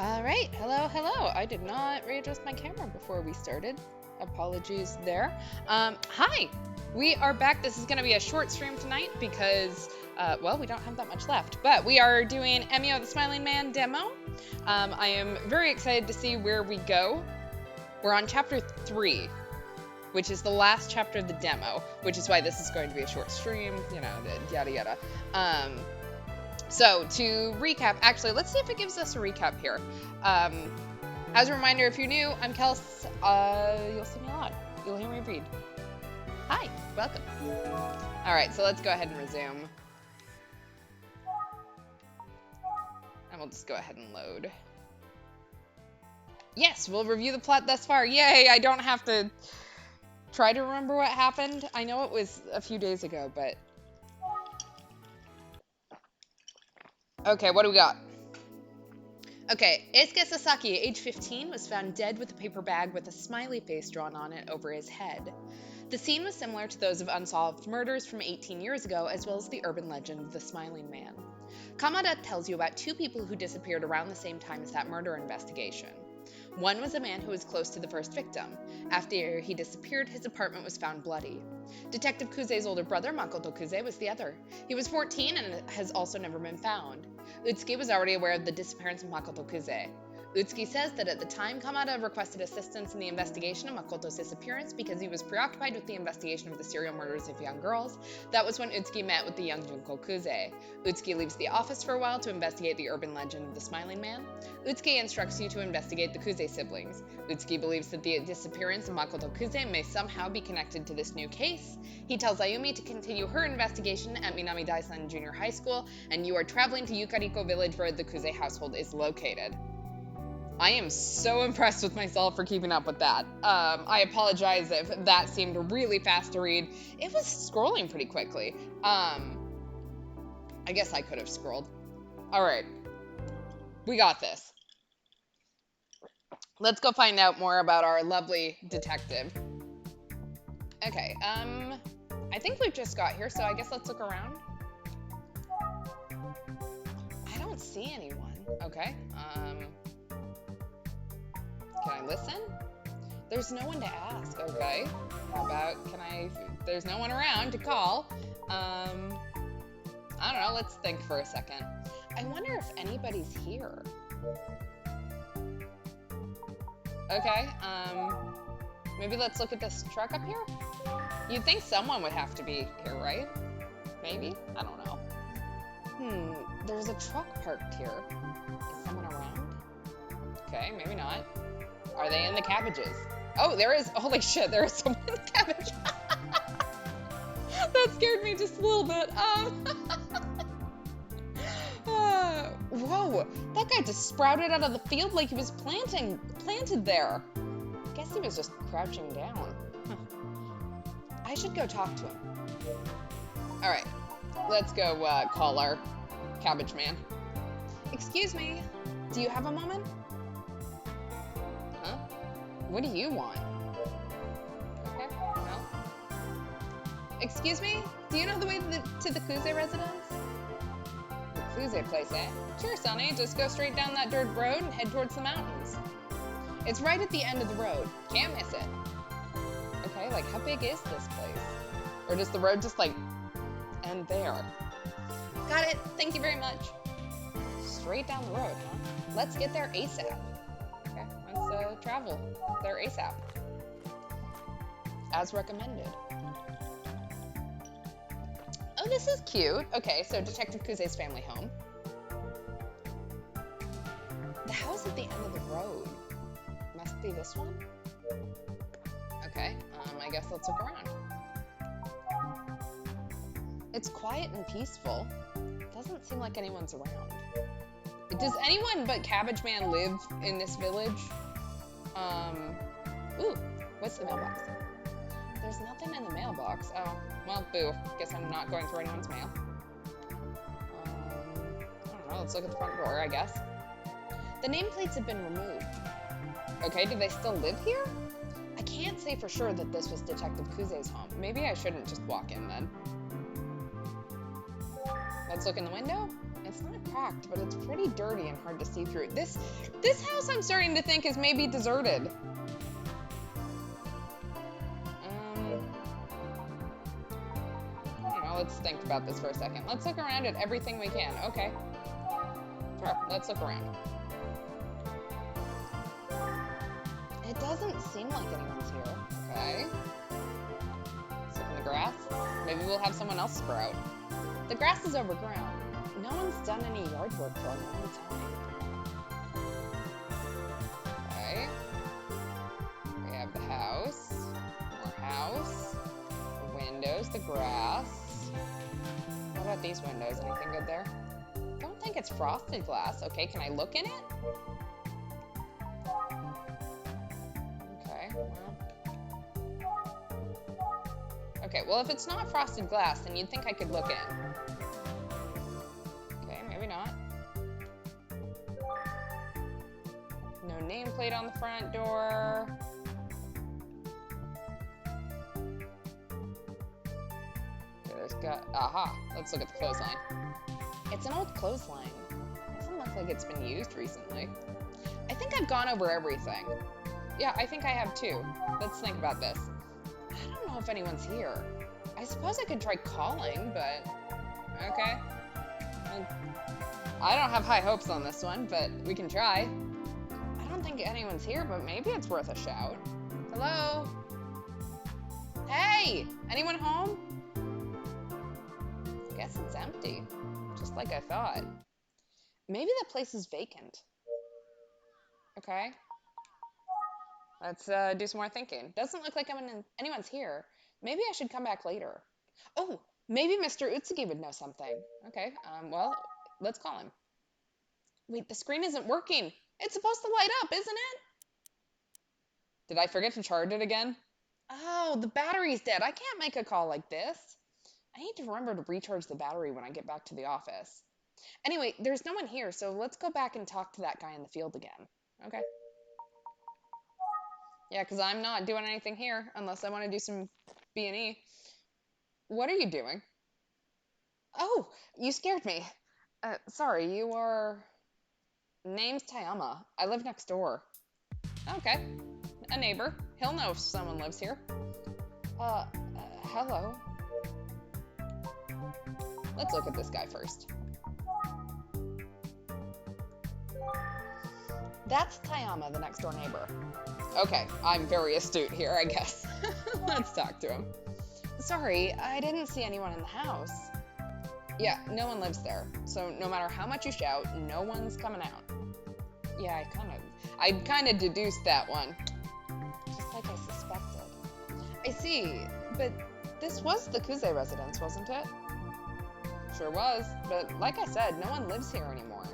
All right, hello. I did not readjust my camera before we started. Apologies there. Hi, we are back. This is going to be a short stream tonight because, well, we don't have that much left. But we are doing Emio the Smiling Man demo. I am very excited to see where we go. We're on chapter 3, which is the last chapter of the demo, which is why this is going to be a short stream, you know, yada yada. So to recap, actually, let's see if it gives us a recap here. As a reminder, if you're new, I'm Kels. You'll see me a lot. You'll hear me read. Hi, welcome. All right, so let's go ahead and resume. And we'll just go ahead and load. Yes, we'll review the plot thus far. Yay, I don't have to try to remember what happened. I know it was a few days ago, but... Okay, what do we got? Okay, Eisuke Sasaki, age 15, was found dead with a paper bag with a smiley face drawn on it over his head. The scene was similar to those of unsolved murders from 18 years ago, as well as the urban legend of the Smiling Man. Kamada tells you about two people who disappeared around the same time as that murder investigation. One was a man who was close to the first victim. After he disappeared, his apartment was found bloody. Detective Kuze's older brother, Makoto Kuze, was the other. He was 14 and has also never been found. Utsuki was already aware of the disappearance of Makoto Kuze. Utsuki says that at the time, Kamada requested assistance in the investigation of Makoto's disappearance because he was preoccupied with the investigation of the serial murders of young girls. That was when Utsuki met with the young Junko Kuze. Utsuki leaves the office for a while to investigate the urban legend of the Smiling Man. Utsuki instructs you to investigate the Kuze siblings. Utsuki believes that the disappearance of Makoto Kuze may somehow be connected to this new case. He tells Ayumi to continue her investigation at Minami Daisan Junior High School, and you are traveling to Yukariko Village where the Kuze household is located. I am so impressed with myself for keeping up with that. I apologize if that seemed really fast to read. It was scrolling pretty quickly. I guess I could have scrolled. All right. We got this. Let's go find out more about our lovely detective. Okay, I think we've just got here, so I guess let's look around. I don't see anyone. Okay, can I listen? There's no one to ask. Okay. How about, there's no one around to call. I don't know. Let's think for a second. I wonder if anybody's here. Okay. Maybe let's look at this truck up here. You'd think someone would have to be here, right? Maybe? I don't know. There's a truck parked here. Is someone around? Okay, maybe not. Are they in the cabbages? Oh, there is. Holy shit, there is someone in the cabbage. That scared me just a little bit. Whoa, that guy just sprouted out of the field like he was planted there. Guess he was just crouching down. I should go talk to him. All right, let's go call our cabbage man. Excuse me, do you have a moment? Huh? What do you want? Okay, no. Excuse me, do you know the way to the Kuze residence? The Kuze place, eh? Sure, Sonny, just go straight down that dirt road and head towards the mountains. It's right at the end of the road. Can't miss it. Okay, like how big is this place? Or does the road just like end there? Got it, thank you very much. Straight down the road, huh? Let's get there ASAP. Okay, let's travel there ASAP. As recommended. Oh, this is cute. Okay, so Detective Kuze's family home. The house at the end of the road. Must be this one? Okay, I guess let's look around. It's quiet and peaceful. Doesn't seem like anyone's around. Does anyone but Cabbage Man live in this village? Ooh, what's the mailbox? There's nothing in the mailbox. Oh, well, boo. Guess I'm not going through anyone's mail. I don't know, let's look at the front door, I guess. The nameplates have been removed. Okay, do they still live here? I can't say for sure that this was Detective Kuze's home. Maybe I shouldn't just walk in then. Let's look in the window. It's not cracked, but it's pretty dirty and hard to see through. This house I'm starting to think is maybe deserted. I don't know, let's think about this for a second. Let's look around at everything we can. Okay. Sure, let's look around. It doesn't seem like anyone's here. Okay. Let's look in the grass. Maybe we'll have someone else sprout. The grass is overgrown. No one's done any yard work for a long time. Okay. We have the house. More house. The windows, the grass. What about these windows? Anything good there? Don't think it's frosted glass. Okay, can I look in it? Okay, well. Okay, well, if it's not frosted glass, then you'd think I could look in. Okay, maybe not. No nameplate on the front door. Okay, there's got... Aha! Let's look at the clothesline. It's an old clothesline. Doesn't look like it's been used recently. I think I've gone over everything. Yeah, I think I have too. Let's think about this. I don't know if anyone's here. I suppose I could try calling, but... Okay. I don't have high hopes on this one, but we can try. I don't think anyone's here, but maybe it's worth a shout. Hello? Hey! Anyone home? Guess it's empty. Just like I thought. Maybe the place is vacant. Okay. Let's do some more thinking. Doesn't look like anyone's here. Maybe I should come back later. Oh, maybe Mr. Utsugi would know something. Okay, well, let's call him. Wait, the screen isn't working. It's supposed to light up, isn't it? Did I forget to charge it again? Oh, the battery's dead. I can't make a call like this. I need to remember to recharge the battery when I get back to the office. Anyway, there's no one here, so let's go back and talk to that guy in the field again. Okay. Yeah, because I'm not doing anything here unless I want to do some B&E. What are you doing? Oh, you scared me. Sorry, you are... Name's Tayama. I live next door. Okay. A neighbor. He'll know if someone lives here. Hello. Let's look at this guy first. That's Tayama, the next door neighbor. Okay, I'm very astute here, I guess. Let's talk to him. Sorry, I didn't see anyone in the house. Yeah, no one lives there. So no matter how much you shout, no one's coming out. Yeah, I kind of deduced that one. Just like I suspected. I see, but this was the Kuze residence, wasn't it? Sure was, but like I said, no one lives here anymore.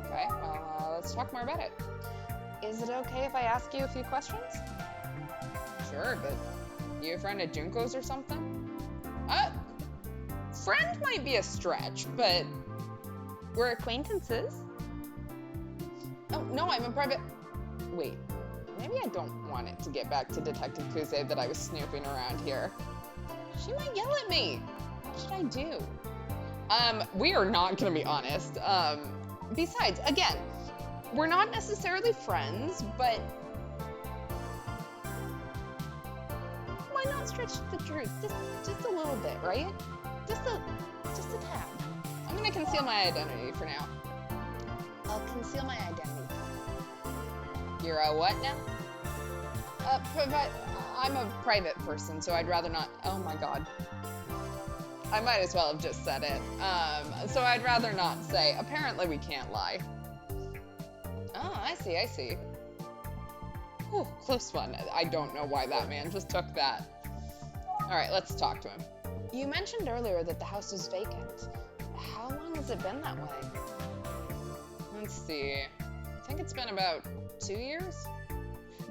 Okay, well, let's talk more about it. Is it okay if I ask you a few questions? Sure, but you a friend of Junko's or something? Friend might be a stretch, but we're acquaintances. Oh, no, I'm a private... Wait, maybe I don't want it to get back to Detective Kuze that I was snooping around here. She might yell at me. What should I do? We are not gonna be honest. Besides, again, we're not necessarily friends, but why not stretch the truth just a little bit, right? Just a tad. I'm gonna conceal my identity for now. I'll conceal my identity. You're a what now? I'm a private person, so I'd rather not. Oh my god. I might as well have just said it. So I'd rather not say. Apparently we can't lie. Oh, I see. Whew, close one. I don't know why that man just took that. Alright, let's talk to him. You mentioned earlier that the house was vacant. How long has it been that way? Let's see. I think it's been about 2 years?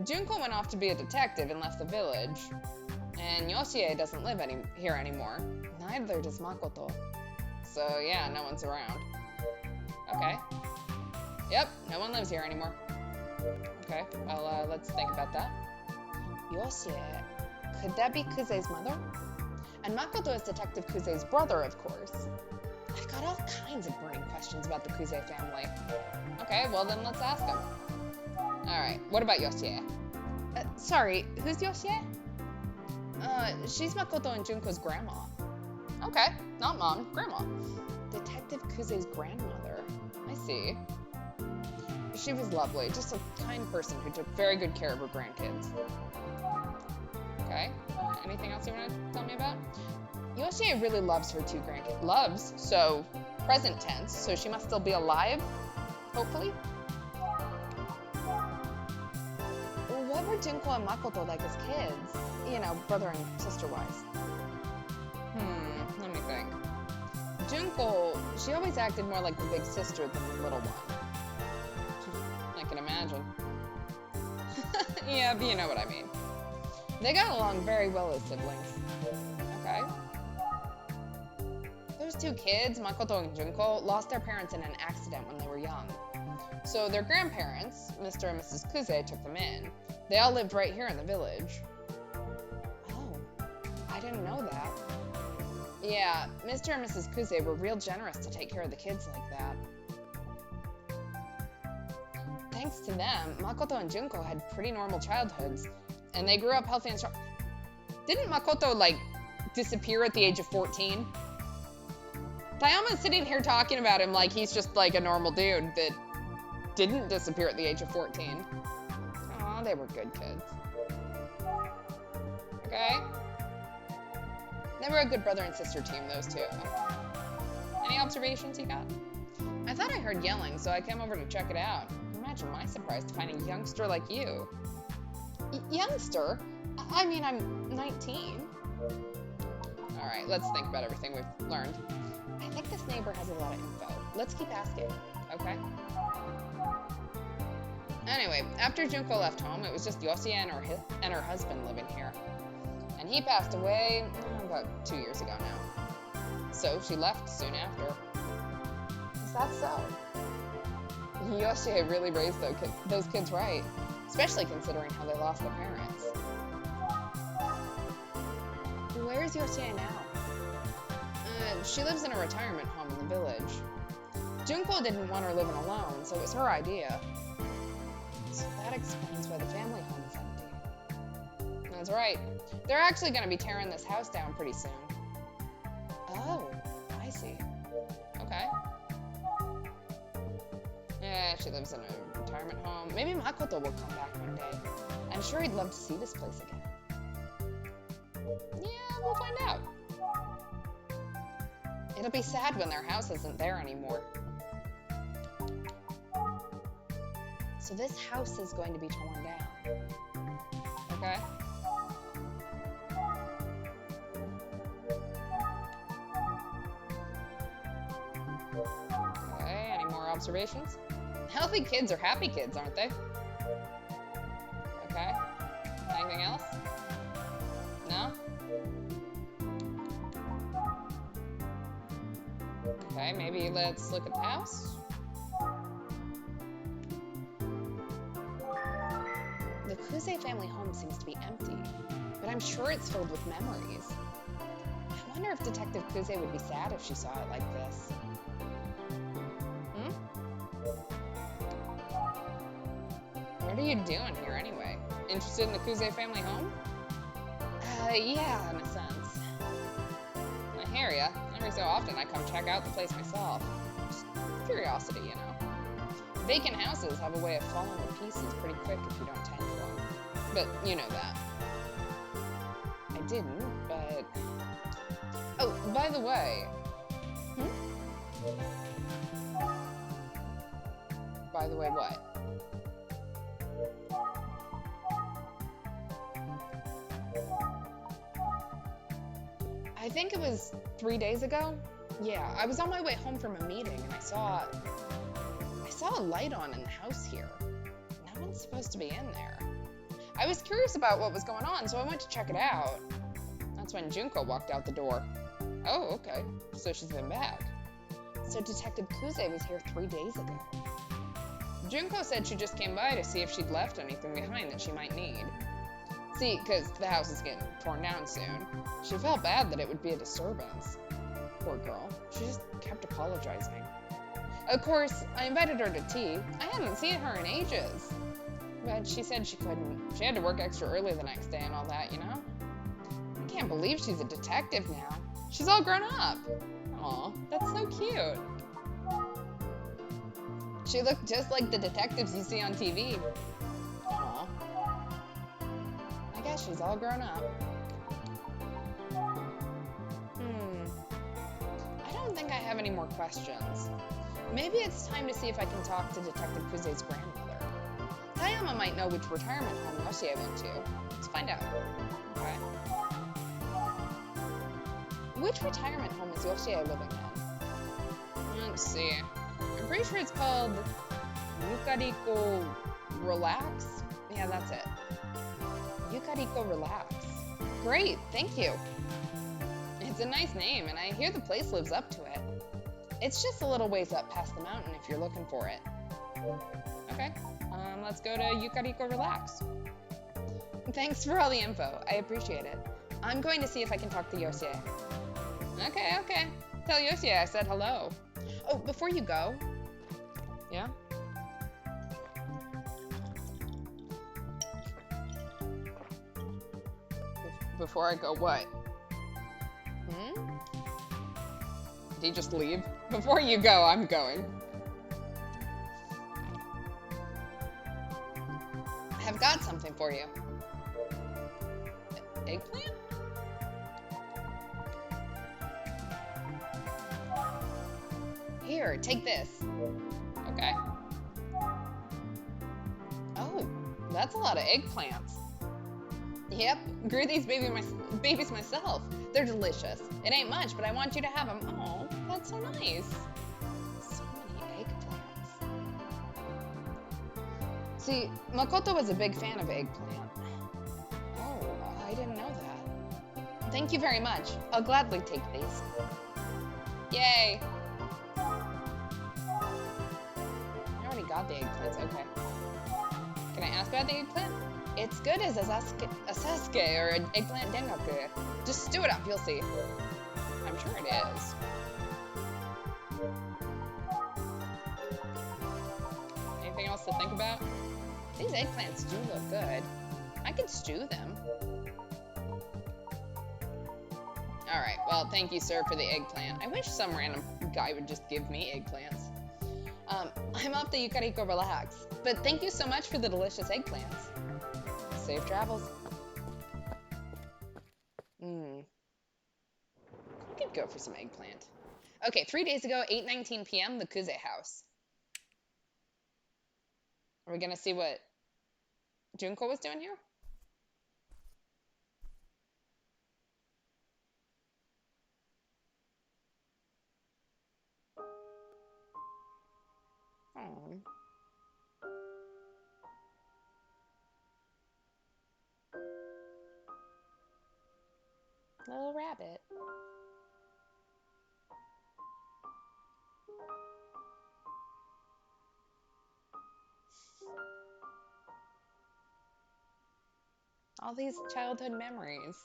Junko went off to be a detective and left the village. And Yoshie doesn't live here anymore. Neither does Makoto. So yeah, no one's around. Okay. Yep, no one lives here anymore. Okay, well, let's think about that. Yoshie, could that be Kuze's mother? And Makoto is Detective Kuze's brother, of course. I've got all kinds of burning questions about the Kuze family. Okay, well then let's ask them. Alright, what about Yoshie? Sorry, who's Yoshie? She's Makoto and Junko's grandma. Okay, not mom, grandma. Detective Kuze's grandmother. I see. She was lovely, just a kind person who took very good care of her grandkids. Okay, anything else you want to tell me about? Yoshie really loves her two grandkids. Loves, so present tense, so she must still be alive, hopefully. What were Junko and Makoto like as kids? You know, brother and sister-wise. Let me think. Junko, she always acted more like the big sister than the little one. I can imagine. Yeah, but you know what I mean. They got along very well as siblings. Okay. Those two kids, Makoto and Junko, lost their parents in an accident when they were young. So their grandparents, Mr. and Mrs. Kuze, took them in. They all lived right here in the village. Oh, I didn't know that. Yeah, Mr. and Mrs. Kuze were real generous to take care of the kids like that. Thanks to them, Makoto and Junko had pretty normal childhoods, and they grew up healthy and strong. Didn't Makoto, like, disappear at the age of 14? Tayama's sitting here talking about him like he's just, like, a normal dude that didn't disappear at the age of 14. Aw, they were good kids. Okay. They were a good brother and sister team, those two. Any observations you got? I thought I heard yelling, so I came over to check it out. Imagine my surprise to find a youngster like you. Youngster? I mean, I'm 19. Alright, let's think about everything we've learned. I think this neighbor has a lot of info. Let's keep asking, okay? Anyway, after Junko left home, it was just Yoshie and her husband living here. And he passed away about 2 years ago now. So she left soon after. Is that so? Yoshie really raised those kids right, especially considering how they lost their parents. Where's Yoshie now? She lives in a retirement home in the village. Junko didn't want her living alone, so it was her idea. So that explains why the family home is empty. That's right. They're actually going to be tearing this house down pretty soon. Oh, I see. Okay. Yeah, she lives in a retirement home. Maybe Makoto will come back one day. I'm sure he'd love to see this place again. Yeah, we'll find out. It'll be sad when their house isn't there anymore. So this house is going to be torn down. Okay. Okay, any more observations? Healthy kids are happy kids, aren't they? Okay. Anything else? No? Okay, maybe let's look at the house. The Kuze family home seems to be empty, but I'm sure it's filled with memories. I wonder if Detective Kuze would be sad if she saw it like this. What are you doing here anyway? Interested in the Kuze family home? Yeah, in a sense. I hear ya. Every so often I come check out the place myself. Just curiosity, you know. Vacant houses have a way of falling to pieces pretty quick if you don't tend to them. But you know that. I didn't, but... Oh, by the way... By the way, what? I think it was 3 days ago. Yeah, I was on my way home from a meeting and I saw a light on in the house here. No one's supposed to be in there. I was curious about what was going on, so I went to check it out. That's when Junko walked out the door. Oh, okay. So she's been back. So Detective Kuze was here 3 days ago. Junko said she just came by to see if she'd left anything behind that she might need. See, because the house is getting torn down soon. She felt bad that it would be a disturbance. Poor girl. She just kept apologizing. Of course, I invited her to tea. I hadn't seen her in ages. But she said she couldn't. She had to work extra early the next day and all that, you know? I can't believe she's a detective now. She's all grown up. Aw, that's so cute. She looked just like the detectives you see on TV. Aw. I guess she's all grown up. I don't think I have any more questions. Maybe it's time to see if I can talk to Detective Kuze's grandmother. Tayama might know which retirement home Yoshie went to. Let's find out. Okay. Which retirement home is Yoshie living in? Let's see. I'm pretty sure it's called Yukariko Relax? Yeah, that's it. Yukariko Relax. Great, thank you. It's a nice name, and I hear the place lives up to it. It's just a little ways up past the mountain if you're looking for it. Okay, let's go to Yukariko Relax. Thanks for all the info. I appreciate it. I'm going to see if I can talk to Yoshie. Okay. Tell Yoshie I said hello. Oh, before you go. Yeah? Before I go, what? Did he just leave? Before you go, I'm going. I have got something for you. Eggplant? Here, take this. Okay. Oh, that's a lot of eggplants. Yep, grew these babies myself. They're delicious. It ain't much, but I want you to have them. Oh, that's so nice. So many eggplants. See, Makoto was a big fan of eggplant. Oh, I didn't know that. Thank you very much. I'll gladly take these. Yay! I already got the eggplants, okay. Can I ask about the eggplant? It's good as a sasuke or an eggplant dengaku. Just stew it up, you'll see. I'm sure it is. Anything else to think about? These eggplants do look good. I could stew them. Alright, well, thank you, sir, for the eggplant. I wish some random guy would just give me eggplants. I'm off the Yukariko Relax, but thank you so much for the delicious eggplants. Safe travels. I could go for some eggplant. Okay, 3 days ago, 8:19 p.m., the Kuze house. Are we gonna see what Junko was doing here? Oh. Little rabbit. All these childhood memories.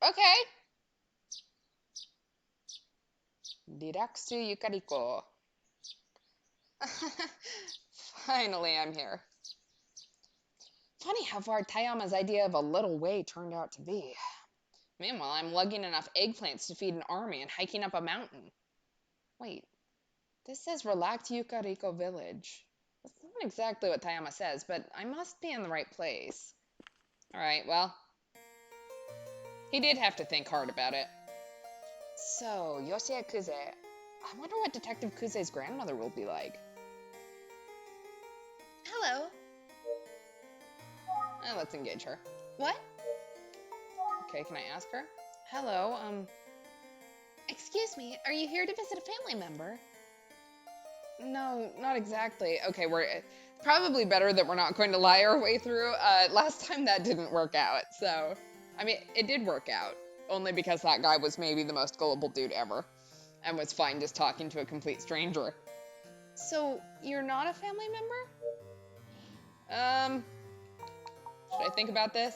Okay. Diraxu Yukariko. Finally, I'm here. Funny how far Tayama's idea of a little way turned out to be. Meanwhile, I'm lugging enough eggplants to feed an army and hiking up a mountain. Wait, this says Relax Yukariko Village. That's not exactly what Tayama says, but I must be in the right place. Alright, well, he did have to think hard about it. So, Yoshie Kuze. I wonder what Detective Kuze's grandmother will be like. Hello. Let's engage her. What? Okay, can I ask her? Hello, excuse me, are you here to visit a family member? No, not exactly. Okay, we're probably better that we're not going to lie our way through. Last time that didn't work out, so I mean, it did work out only because that guy was maybe the most gullible dude ever and was fine just talking to a complete stranger. So, you're not a family member? Should I think about this?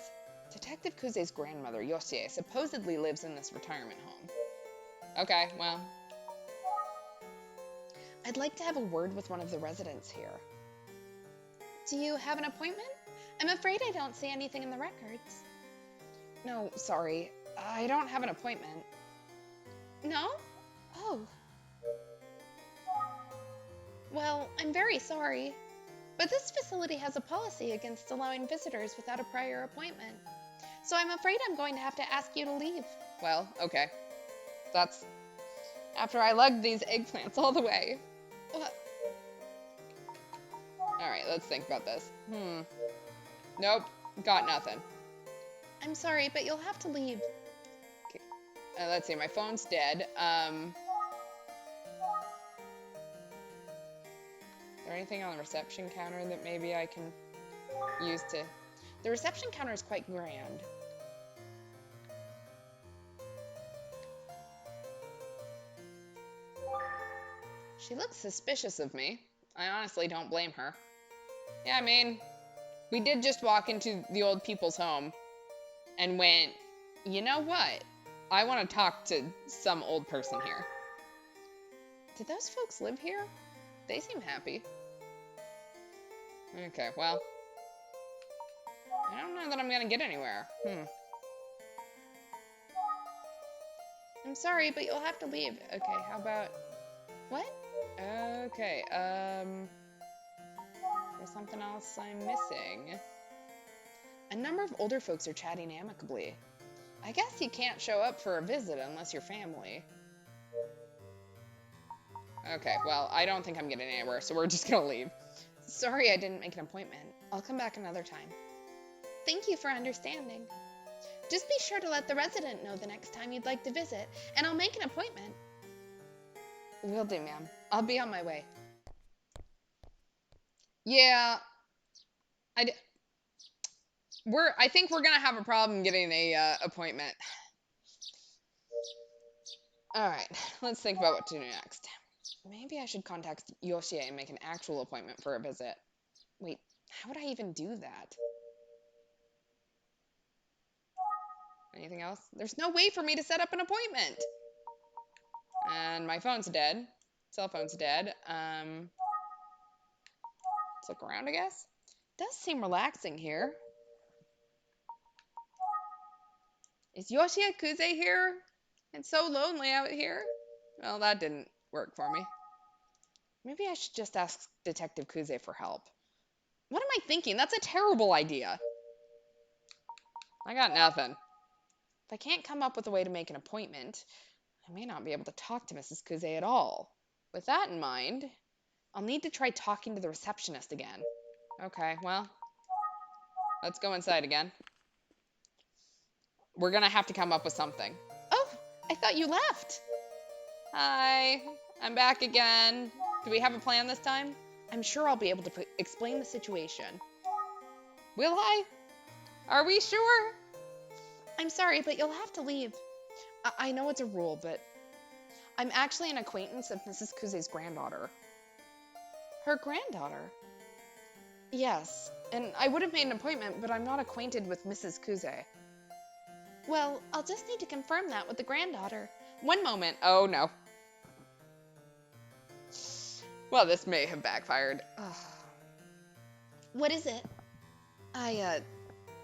Detective Kuze's grandmother, Yoshie, supposedly lives in this retirement home. Okay, well, I'd like to have a word with one of the residents here. Do you have an appointment? I'm afraid I don't see anything in the records. No, sorry. I don't have an appointment. No? Oh. Well, I'm very sorry. But this facility has a policy against allowing visitors without a prior appointment. So I'm afraid I'm going to have to ask you to leave. Well, okay. That's after I lugged these eggplants all the way. What? Alright, let's think about this. Nope, got nothing. I'm sorry, but you'll have to leave. Okay. Let's see, my phone's dead. Is there anything on the reception counter that maybe I can use to... The reception counter is quite grand. She looks suspicious of me. I honestly don't blame her. Yeah, I mean, we did just walk into the old people's home and went, you know what? I want to talk to some old person here. Do those folks live here? They seem happy. Okay, well, I don't know that I'm going to get anywhere. I'm sorry, but you'll have to leave. Okay, how about... What? Okay, there's something else I'm missing. A number of older folks are chatting amicably. I guess you can't show up for a visit unless you're family. Okay, well, I don't think I'm getting anywhere, so we're just gonna leave. Sorry I didn't make an appointment. I'll come back another time. Thank you for understanding. Just be sure to let the resident know the next time you'd like to visit, and I'll make an appointment. Will do, ma'am. I'll be on my way. Yeah, I think we're gonna have a problem getting a appointment. All right, let's think about what to do next. Maybe I should contact Yoshie and make an actual appointment for a visit. Wait, how would I even do that? Anything else? There's no way for me to set up an appointment. And my phone's dead. Cell phone's dead. Let's look around, I guess. Does seem relaxing here. Is Yoshie Kuze here? It's so lonely out here. Well, that didn't work for me. Maybe I should just ask Detective Kuze for help. What am I thinking? That's a terrible idea. I got nothing. If I can't come up with a way to make an appointment, I may not be able to talk to Mrs. Kuze at all. With that in mind, I'll need to try talking to the receptionist again. Okay, well, let's go inside again. We're gonna have to come up with something. Oh, I thought you left. Hi, I'm back again. Do we have a plan this time? I'm sure I'll be able to explain the situation. Will I? Are we sure? I'm sorry, but you'll have to leave. I know it's a rule, but I'm actually an acquaintance of Mrs. Kuze's granddaughter. Her granddaughter? Yes, and I would have made an appointment, but I'm not acquainted with Mrs. Kuze. Well, I'll just need to confirm that with the granddaughter. One moment. Oh, no. Well, this may have backfired. Ugh. What is it? I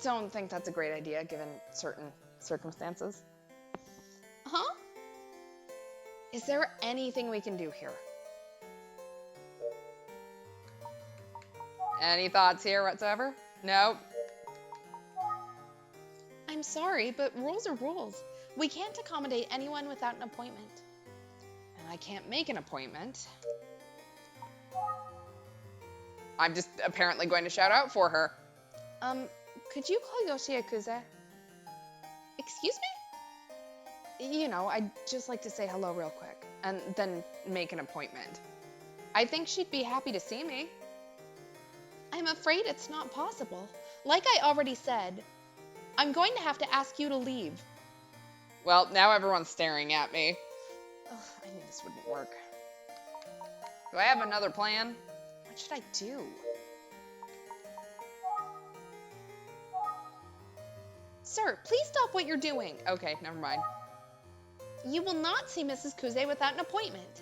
don't think that's a great idea, given certain circumstances. Huh? Is there anything we can do here? Any thoughts here whatsoever? Nope. I'm sorry, but rules are rules. We can't accommodate anyone without an appointment. And I can't make an appointment. I'm just apparently going to shout out for her. could you call Yoshie Kuze? Excuse me? You know, I'd just like to say hello real quick, and then make an appointment. I think she'd be happy to see me. I'm afraid it's not possible. Like I already said, I'm going to have to ask you to leave. Well, now everyone's staring at me. Ugh, I knew this wouldn't work. Do I have another plan? What should I do? Sir, please stop what you're doing. Okay, never mind. You will not see Mrs. Kuze without an appointment.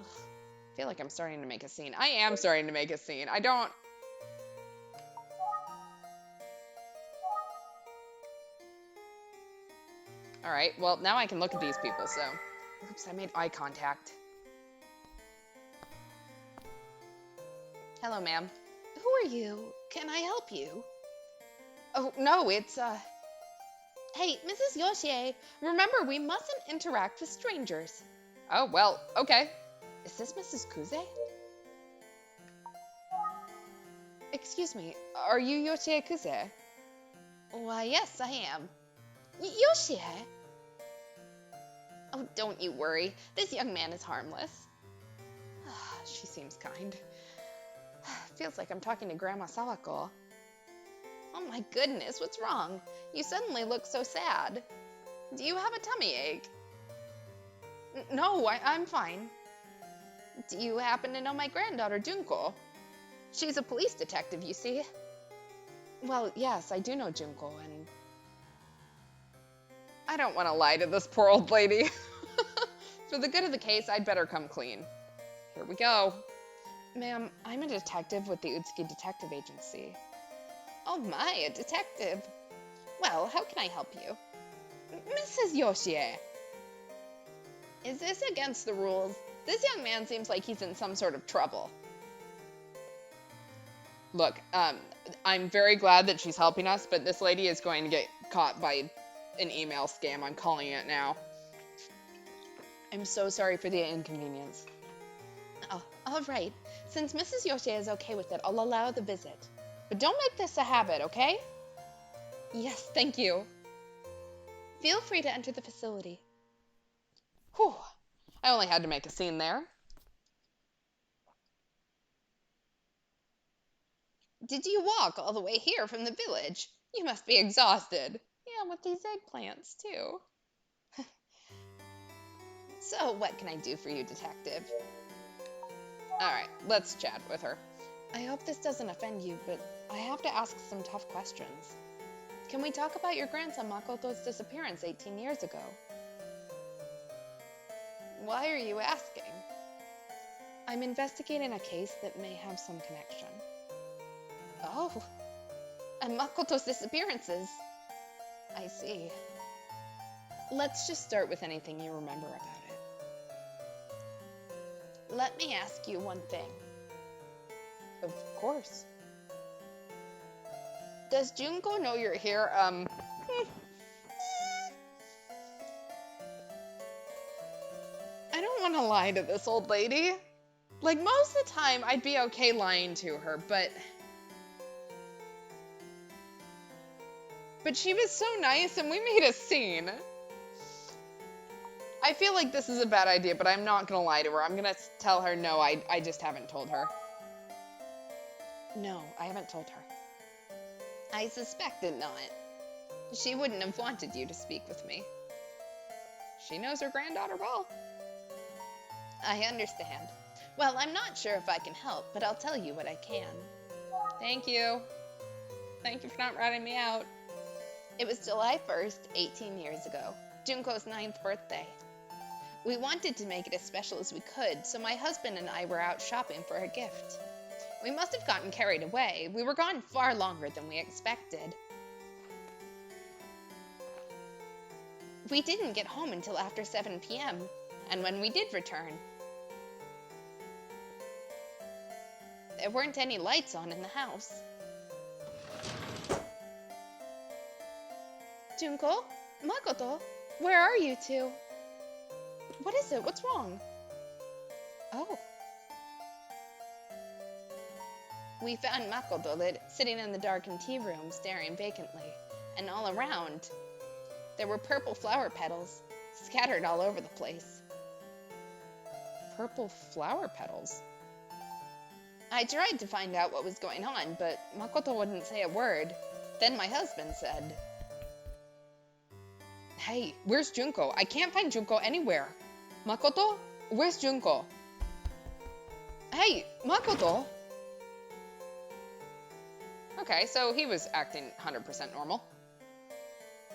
Ugh, I feel like I'm starting to make a scene. I am starting to make a scene. I don't... Alright, well, now I can look at these people, so... Oops, I made eye contact. Hello, ma'am. Who are you? Can I help you? Oh, no, it's, Hey, Mrs. Yoshie, remember, we mustn't interact with strangers. Oh, well, okay. Is this Mrs. Kuze? Excuse me, are you Yoshie Kuze? Why, yes, I am. Yoshie? Oh, don't you worry. This young man is harmless. She seems kind. Feels like I'm talking to Grandma Sawako. Oh my goodness, what's wrong? You suddenly look so sad. Do you have a tummy ache? No, I'm fine. Do you happen to know my granddaughter, Junko? She's a police detective, you see. Well, yes, I do know Junko, and... I don't want to lie to this poor old lady. For the good of the case, I'd better come clean. Here we go. Ma'am, I'm a detective with the Utsuki Detective Agency. Oh my, a detective. Well, how can I help you? Mrs. Yoshie. Is this against the rules? This young man seems like he's in some sort of trouble. Look, I'm very glad that she's helping us, but this lady is going to get caught by an email scam. I'm calling it now. I'm so sorry for the inconvenience. Oh, all right. Since Mrs. Yoshie is okay with it, I'll allow the visit. But don't make this a habit, okay? Yes, thank you. Feel free to enter the facility. Whew. I only had to make a scene there. Did you walk all the way here from the village? You must be exhausted. Yeah, with these eggplants, too. So, what can I do for you, detective? Alright, let's chat with her. I hope this doesn't offend you, but I have to ask some tough questions. Can we talk about your grandson Makoto's disappearance 18 years ago? Why are you asking? I'm investigating a case that may have some connection. Oh, and Makoto's disappearances. I see. Let's just start with anything you remember about it. Let me ask you one thing. Of course. Does Junko know you're here? I don't want to lie to this old lady. Like, most of the time, I'd be okay lying to her, but she was so nice and we made a scene. I feel like this is a bad idea, but I'm not gonna lie to her. I'm gonna tell her, no, I just haven't told her. No, I haven't told her. I suspected not. She wouldn't have wanted you to speak with me. She knows her granddaughter well. I understand. Well, I'm not sure if I can help, but I'll tell you what I can. Thank you. Thank you for not ratting me out. It was July 1st, 18 years ago, Junko's 9th birthday. We wanted to make it as special as we could, so my husband and I were out shopping for a gift. We must have gotten carried away. We were gone far longer than we expected. We didn't get home until after 7 p.m., and when we did return, there weren't any lights on in the house. Junko? Makoto? Where are you two? What is it? What's wrong? Oh. We found Makoto sitting in the darkened tea room, staring vacantly, and all around, there were purple flower petals scattered all over the place. Purple flower petals? I tried to find out what was going on, but Makoto wouldn't say a word. Then my husband said, "Hey, where's Junko? I can't find Junko anywhere. Makoto, where's Junko? Hey, Makoto!" Okay, so he was acting 100% normal.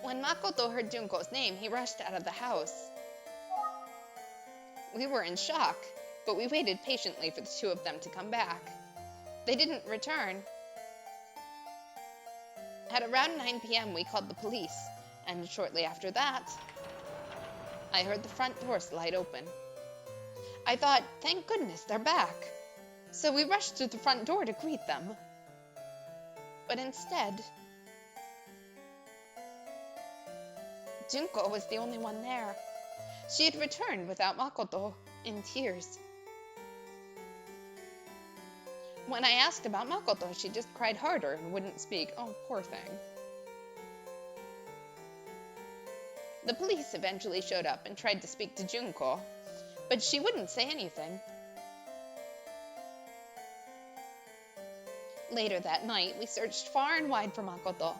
When Makoto heard Junko's name, he rushed out of the house. We were in shock, but we waited patiently for the two of them to come back. They didn't return. At around 9 p.m., we called the police, and shortly after that, I heard the front door slide open. I thought, thank goodness, they're back. So we rushed to the front door to greet them. But instead, Junko was the only one there. She had returned without Makoto, in tears. When I asked about Makoto, she just cried harder and wouldn't speak. Oh, poor thing. The police eventually showed up and tried to speak to Junko, but she wouldn't say anything. Later that night, we searched far and wide for Makoto.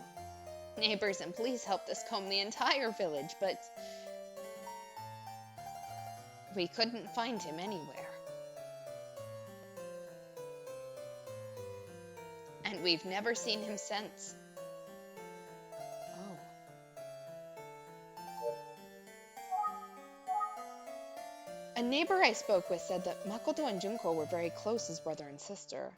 Neighbors and police helped us comb the entire village, but we couldn't find him anywhere. And we've never seen him since. Oh. A neighbor I spoke with said that Makoto and Junko were very close as brother and sister.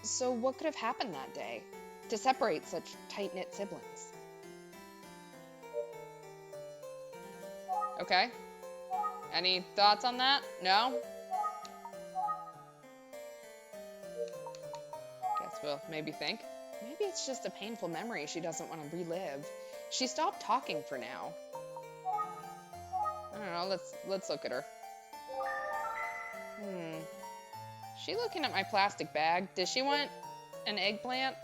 So what could have happened that day to separate such tight-knit siblings? Okay. Any thoughts on that? No? Guess we'll maybe think. Maybe it's just a painful memory she doesn't want to relive. She stopped talking for now. I don't know, let's look at her. Is she looking at my plastic bag? Does she want an eggplant?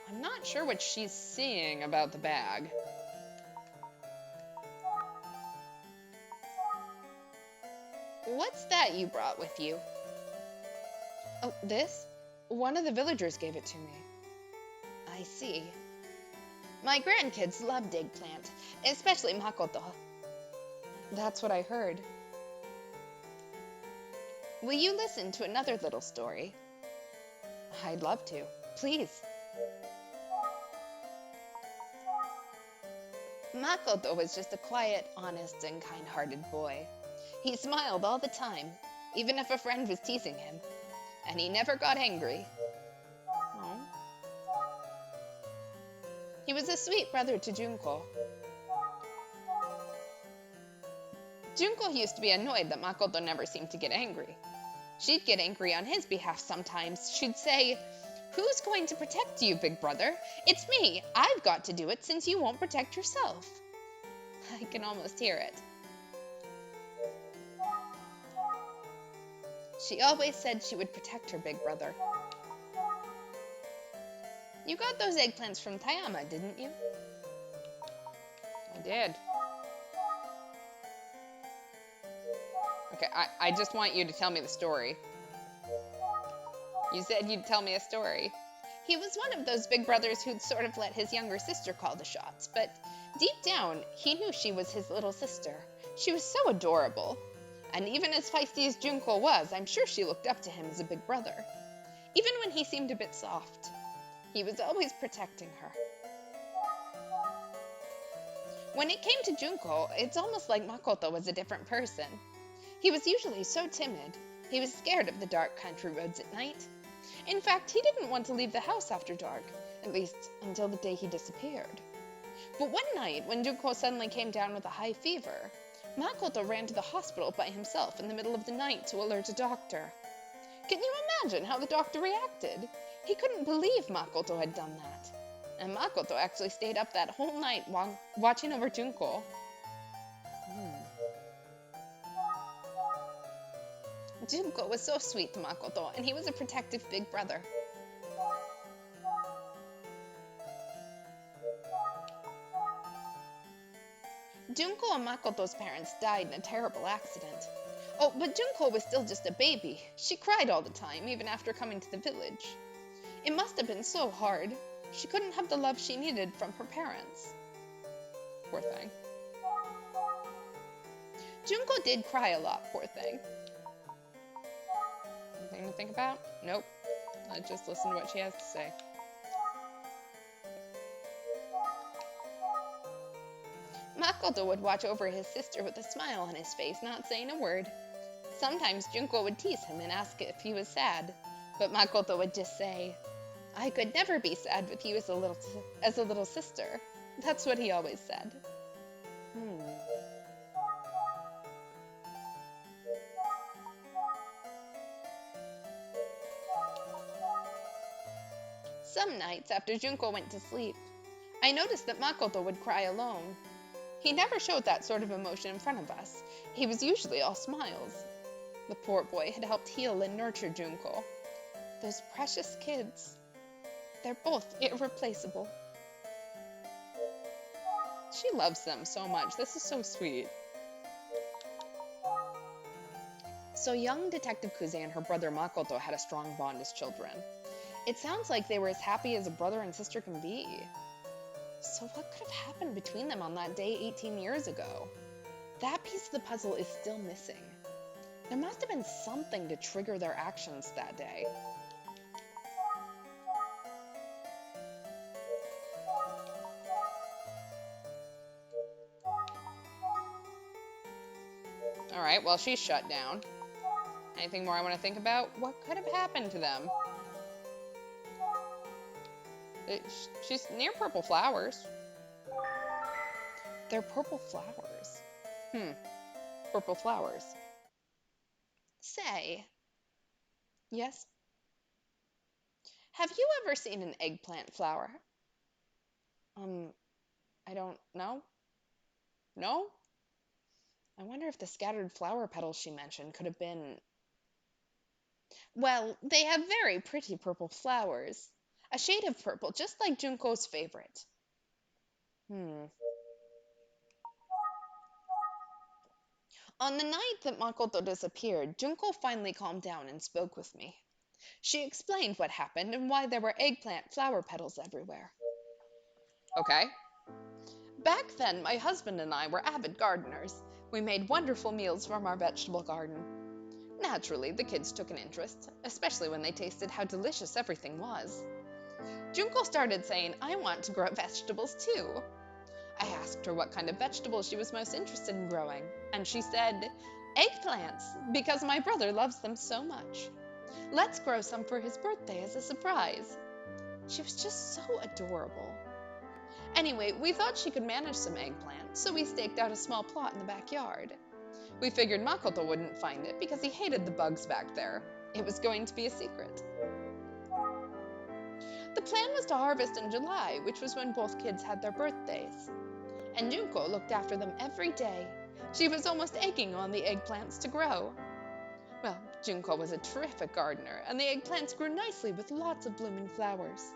I'm not sure what she's seeing about the bag. What's that you brought with you? Oh, this? One of the villagers gave it to me. I see. My grandkids loved eggplant, especially Makoto. That's what I heard. Will you listen to another little story? I'd love to. Please. Makoto was just a quiet, honest, and kind-hearted boy. He smiled all the time, even if a friend was teasing him, and he never got angry. Aww. He was a sweet brother to Junko. Junko used to be annoyed that Makoto never seemed to get angry. She'd get angry on his behalf sometimes. She'd say, "Who's going to protect you, big brother? It's me. I've got to do it since you won't protect yourself." I can almost hear it. She always said she would protect her big brother. You got those eggplants from Tayama, didn't you? I did. Okay, I just want you to tell me the story. You said you'd tell me a story. He was one of those big brothers who'd sort of let his younger sister call the shots, but deep down, he knew she was his little sister. She was so adorable. And even as feisty as Junko was, I'm sure she looked up to him as a big brother. Even when he seemed a bit soft, he was always protecting her. When it came to Junko, it's almost like Makoto was a different person. He was usually so timid. He was scared of the dark country roads at night. In fact, he didn't want to leave the house after dark, at least until the day he disappeared. But one night, when Junko suddenly came down with a high fever, Makoto ran to the hospital by himself in the middle of the night to alert a doctor. Can you imagine how the doctor reacted? He couldn't believe Makoto had done that. And Makoto actually stayed up that whole night watching over Junko. Junko was so sweet to Makoto, and he was a protective big brother. Junko and Makoto's parents died in a terrible accident. Oh, but Junko was still just a baby. She cried all the time, even after coming to the village. It must have been so hard. She couldn't have the love she needed from her parents. Poor thing. Junko did cry a lot, poor thing. Anything to think about? Nope. I just listen to what she has to say. Makoto would watch over his sister with a smile on his face, not saying a word. Sometimes Junko would tease him and ask if he was sad, but Makoto would just say, "I could never be sad with you as a little sister." That's what he always said. Some nights after Junko went to sleep, I noticed that Makoto would cry alone. He never showed that sort of emotion in front of us. He was usually all smiles. The poor boy had helped heal and nurture Junko. Those precious kids. They're both irreplaceable. She loves them so much. This is so sweet. So young Detective Kuze and her brother Makoto had a strong bond as children. It sounds like they were as happy as a brother and sister can be. So what could have happened between them on that day 18 years ago? That piece of the puzzle is still missing. There must have been something to trigger their actions that day. Alright, well, she's shut down. Anything more I want to think about? What could have happened to them? She's near purple flowers. They're purple flowers. Purple flowers. Say. Yes? Have you ever seen an eggplant flower? I don't know. No? I wonder if the scattered flower petals she mentioned could have been... Well, they have very pretty purple flowers. A shade of purple, just like Junko's favorite. On the night that Makoto disappeared, Junko finally calmed down and spoke with me. She explained what happened and why there were eggplant flower petals everywhere. Okay. Back then, my husband and I were avid gardeners. We made wonderful meals from our vegetable garden. Naturally, the kids took an interest, especially when they tasted how delicious everything was. Junko started saying, "I want to grow vegetables too." I asked her what kind of vegetables she was most interested in growing, and she said, "Eggplants, because my brother loves them so much. Let's grow some for his birthday as a surprise." She was just so adorable. Anyway, we thought she could manage some eggplant, so we staked out a small plot in the backyard. We figured Makoto wouldn't find it because he hated the bugs back there. It was going to be a secret. The plan was to harvest in July, which was when both kids had their birthdays. And Junko looked after them every day. She was almost egging on the eggplants to grow. Well, Junko was a terrific gardener, and the eggplants grew nicely with lots of blooming flowers.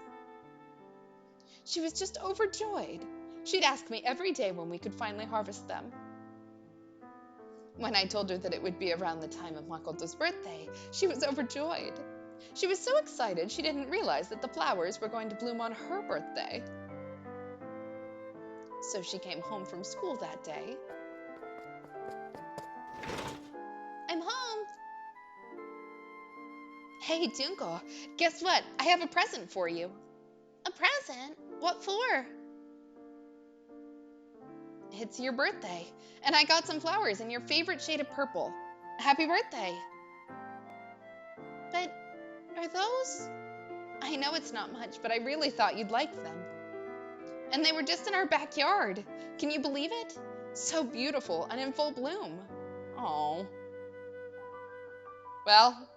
She was just overjoyed. She'd ask me every day when we could finally harvest them. When I told her that it would be around the time of Makoto's birthday, she was overjoyed. She was so excited she didn't realize that the flowers were going to bloom on her birthday. So she came home from school that day. "I'm home." "Hey, Junko, guess what? I have a present for you." "A present? What for?" "It's your birthday, and I got some flowers in your favorite shade of purple. Happy birthday." "But are those..." "I know it's not much, but I really thought you'd like them. And they were just in our backyard. Can you believe it? So beautiful and in full bloom." Oh. Well,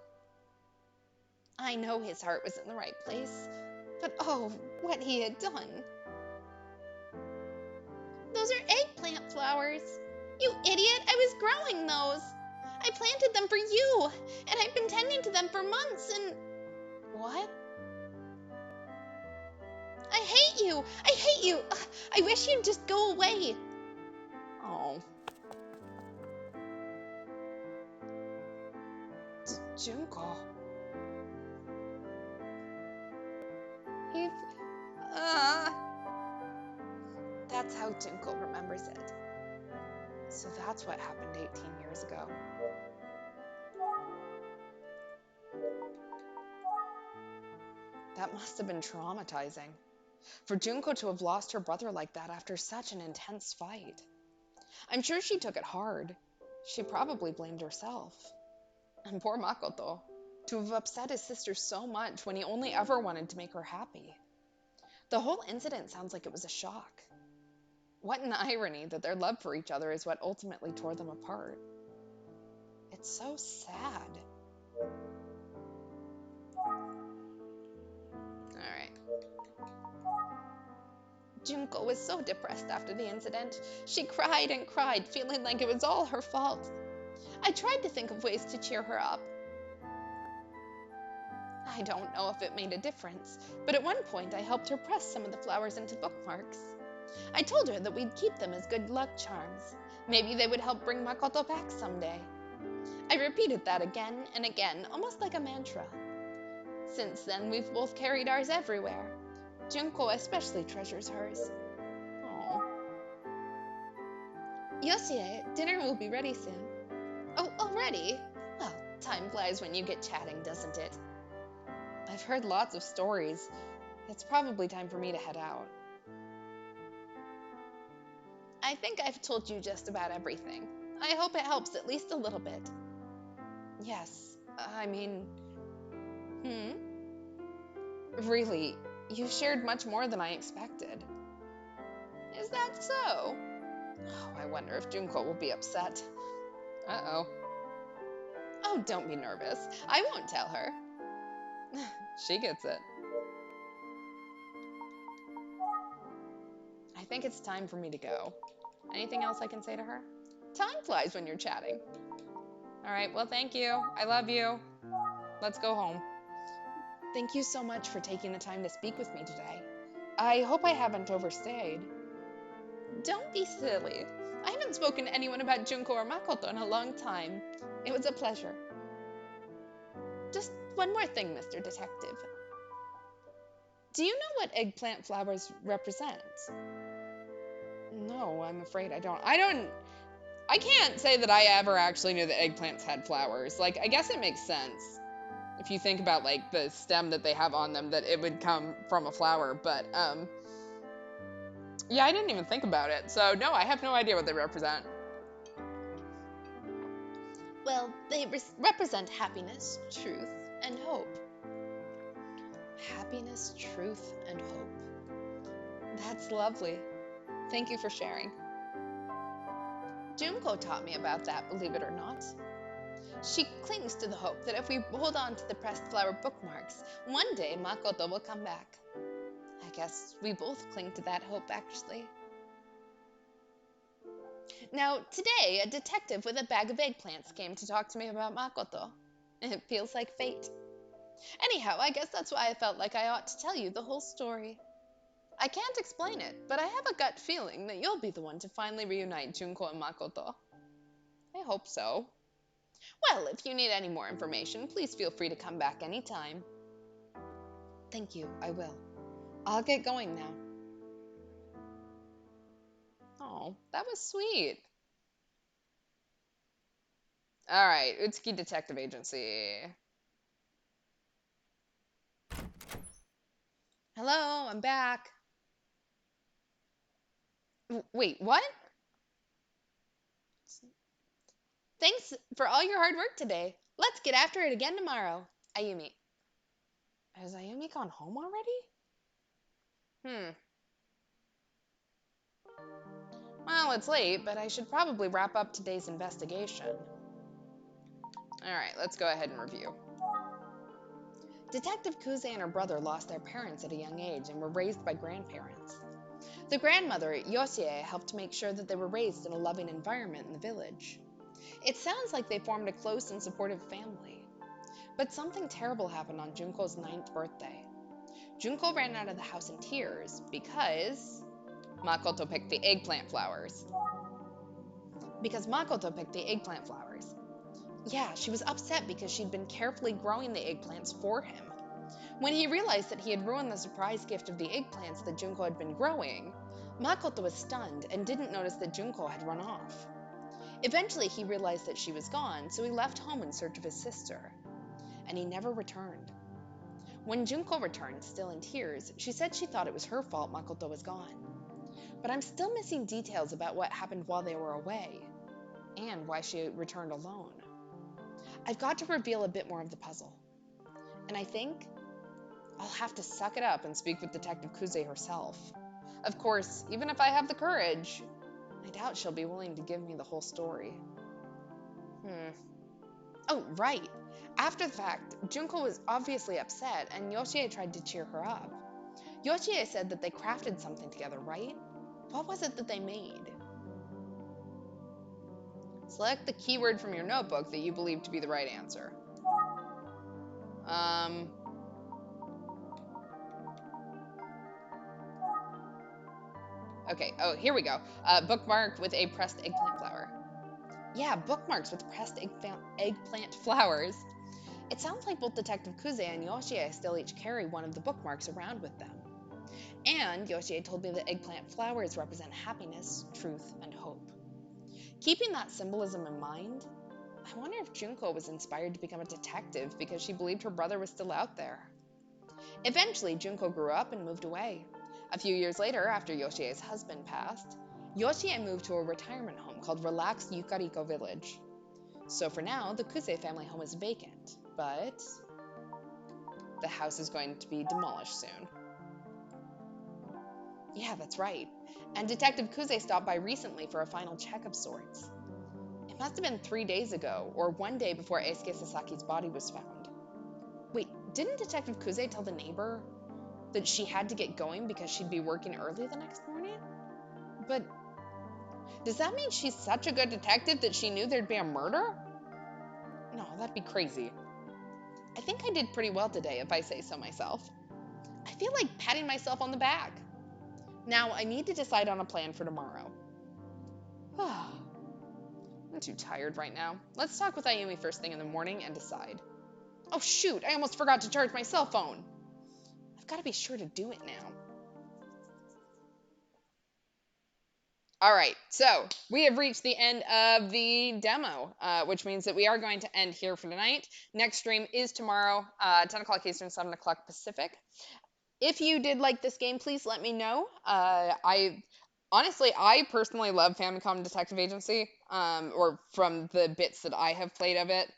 I know his heart was in the right place, but oh, what he had done. "Those are eggplant flowers." "You idiot, I was growing those." I planted them for you, and I've been tending to them for months, and... What? I hate you! I hate you! Ugh, I wish you'd just go away. Oh. Junko. He... That's how Junko remembers it. So that's what happened 18 years ago. That must have been traumatizing. For Junko to have lost her brother like that after such an intense fight. I'm sure she took it hard. She probably blamed herself. And poor Makoto, to have upset his sister so much when he only ever wanted to make her happy. The whole incident sounds like it was a shock. What an irony that their love for each other is what ultimately tore them apart. It's so sad. Alright. Junko was so depressed after the incident. She cried and cried, feeling like it was all her fault. I tried to think of ways to cheer her up. I don't know if it made a difference, but at one point I helped her press some of the flowers into bookmarks. I told her that we'd keep them as good luck charms. Maybe they would help bring Makoto back someday. I repeated that again and again, almost like a mantra. Since then, we've both carried ours everywhere. Junko especially treasures hers. Oh. Yoshie, dinner will be ready soon. Oh, already? Well, time flies when you get chatting, doesn't it? I've heard lots of stories. It's probably time for me to head out. I think I've told you just about everything. I hope it helps at least a little bit. Yes, I mean... Really, you shared much more than I expected. Is that so? Oh, I wonder if Junko will be upset. Uh-oh. Oh, don't be nervous. I won't tell her. She gets it. I think it's time for me to go. Anything else I can say to her? Time flies when you're chatting. All right, well, thank you. I love you. Let's go home. Thank you so much for taking the time to speak with me today. I hope I haven't overstayed. Don't be silly. I haven't spoken to anyone about Junko or Makoto in a long time. It was a pleasure. Just one more thing, Mr. Detective. Do you know what eggplant flowers represent? No, I'm afraid I don't. I can't say that I ever actually knew that eggplants had flowers. Like, I guess it makes sense. If you think about, like, the stem that they have on them, that it would come from a flower. But, yeah, I didn't even think about it. So, no, I have no idea what they represent. Well, they represent happiness, truth, and hope. Happiness, truth, and hope. That's lovely. Thank you for sharing. Junko taught me about that, believe it or not. She clings to the hope that if we hold on to the pressed flower bookmarks, one day Makoto will come back. I guess we both cling to that hope, actually. Now, today, a detective with a bag of eggplants came to talk to me about Makoto. It feels like fate. Anyhow, I guess that's why I felt like I ought to tell you the whole story. I can't explain it, but I have a gut feeling that you'll be the one to finally reunite Junko and Makoto. I hope so. Well, if you need any more information, please feel free to come back anytime. Thank you, I will. I'll get going now. Oh, that was sweet. All right, Utsuki Detective Agency. Hello, I'm back. Wait, what? Thanks for all your hard work today. Let's get after it again tomorrow. Ayumi. Has Ayumi gone home already? Well, it's late, but I should probably wrap up today's investigation. Alright, let's go ahead and review. Detective Kuze and her brother lost their parents at a young age and were raised by grandparents. The grandmother, Yoshie, helped make sure that they were raised in a loving environment in the village. It sounds like they formed a close and supportive family. But something terrible happened on Junko's ninth birthday. Junko ran out of the house in tears because Makoto picked the eggplant flowers. Yeah, she was upset because she'd been carefully growing the eggplants for him. When he realized that he had ruined the surprise gift of the eggplants that Junko had been growing, Makoto was stunned and didn't notice that Junko had run off. Eventually, he realized that she was gone, so he left home in search of his sister. And he never returned. When Junko returned, still in tears, she said she thought it was her fault Makoto was gone. But I'm still missing details about what happened while they were away, and why she returned alone. I've got to reveal a bit more of the puzzle. And I think I'll have to suck it up and speak with Detective Kuze herself. Of course, even if I have the courage, I doubt she'll be willing to give me the whole story. Oh, right. After the fact, Junko was obviously upset, and Yoshie tried to cheer her up. Yoshie said that they crafted something together, right? What was it that they made? Select the keyword from your notebook that you believe to be the right answer. Okay, oh, here we go. Bookmark with a pressed eggplant flower. Yeah, bookmarks with pressed eggplant flowers. It sounds like both Detective Kuze and Yoshie still each carry one of the bookmarks around with them. And Yoshie told me that eggplant flowers represent happiness, truth, and hope. Keeping that symbolism in mind, I wonder if Junko was inspired to become a detective because she believed her brother was still out there. Eventually, Junko grew up and moved away. A few years later, after Yoshie's husband passed, Yoshie moved to a retirement home called Relaxed Yukariko Village. So for now, the Kuze family home is vacant, but the house is going to be demolished soon. Yeah, that's right. And Detective Kuze stopped by recently for a final check of sorts. It must have been 3 days ago, or one day before Eisuke Sasaki's body was found. Wait, didn't Detective Kuze tell the neighbor that she had to get going because she'd be working early the next morning? But does that mean she's such a good detective that she knew there'd be a murder? No, that'd be crazy. I think I did pretty well today, if I say so myself. I feel like patting myself on the back. Now, I need to decide on a plan for tomorrow. I'm too tired right now. Let's talk with Ayumi first thing in the morning and decide. Oh shoot, I almost forgot to charge my cell phone. I've got to be sure to do it now. Alright, so we have reached the end of the demo, which means that we are going to end here for tonight. Next stream is tomorrow, 10 o'clock Eastern, 7 o'clock Pacific. If you did like this game, please let me know. I personally love Famicom Detective Agency, or from the bits that I have played of it.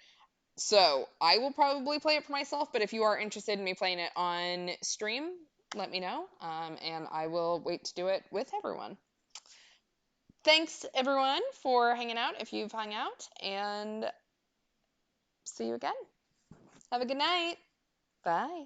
So I will probably play it for myself, but if you are interested in me playing it on stream, let me know, and I will wait to do it with everyone. Thanks, everyone, for hanging out if you've hung out, and see you again. Have a good night. Bye.